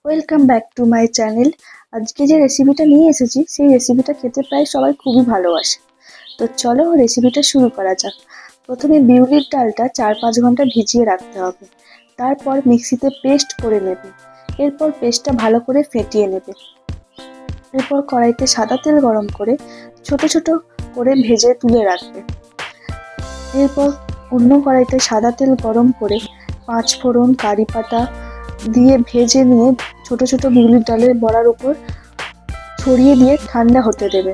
Welcome back to my channel. আজকে যে রেসিপিটা নিয়ে এসেছি সেই রেসিপিটা খেতে প্রায় সবাই খুবই ভালোবাসে। তো চলো রেসিপিটা শুরু করা যাক। প্রথমে বিউলির ডালটা 4-5 ঘন্টা ভিজিয়ে রাখতে হবে। তারপর মিক্সিতে পেস্ট করে নেবে। এরপর পেস্টটা ভালো করে ফেটিয়ে নেবে। এরপর কড়াইতে সাদা তেল গরম করে ছোট ছোট করে ভেজে তুলে রাখবে। এরপর অন্য কড়াইতে সাদা তেল গরম করে 5 ফোড়ন, কারি পাতা দিয়ে ভেজে নিয়ে ছোট ছোট বিউলির ডালের বড়ার উপর ছড়িয়ে দিয়ে ঠান্ডা হতে দেবে।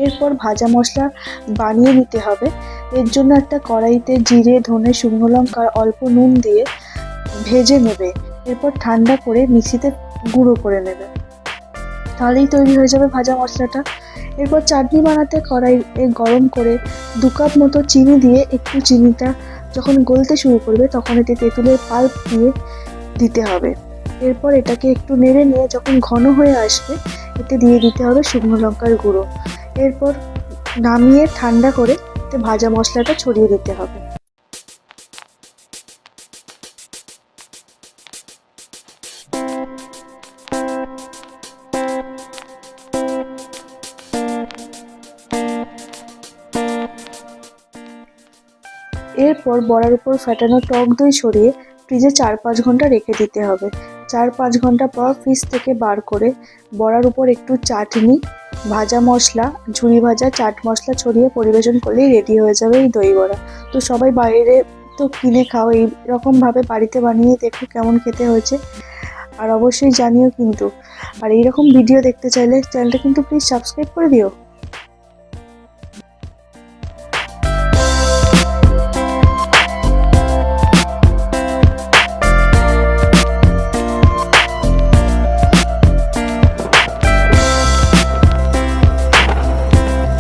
এরপর ভাজা মশলা বানিয়ে নিতে হবে। এর জন্য একটা কড়াইতে জিরে, ধনে, শুকনো লঙ্কা, অল্প নুন দিয়ে ভেজে নেবে। এরপর ঠান্ডা করে মিক্সিতে গুঁড়ো করে নেবে। তাহলেই তৈরি হয়ে যাবে ভাজা মশলাটা। এরপর চাটনি বানাতে কড়াই গরম করে 2 কাপ মতো চিনি দিয়ে একটু চিনিটা যখন গলতে শুরু করবে তখন এতে তেঁতুলের পাল্প দিয়ে দিতে হবে। এরপর এটাকে একটু নেড়ে নিয়ে যখন ঘন হয়ে আসবে এতে দিয়ে দিতে হবে শুকনো লঙ্কার গুঁড়ো। এরপর নামিয়ে ঠান্ডা করে এতে ভাজা মশলাটা ছড়িয়ে দিতে হবে। এরপর বড়ার উপর ফেটানো টক দই ছড়িয়ে ফ্রিজে 4-5 ঘন্টা রেখে দিতে হবে। 4-5 ঘন্টা পর ফ্রিজ থেকে বার করে বড়ার উপর একটু চাটনি, ভাজা মশলা, ঝুরি ভাজা চাট মশলা ছড়িয়ে পরিবেশন করলেই রেডি হয়ে যাবে এই দই বড়া। তো সবাই বাইরে তো কিনে খাও, এইরকমভাবে বাড়িতে বানিয়ে দেখো কেমন খেতে হয়েছে। আর অবশ্যই জানিও কিন্তু। আর এইরকম ভিডিও দেখতে চাইলে চ্যানেলটা কিন্তু প্লিজ সাবস্ক্রাইব করে দিও।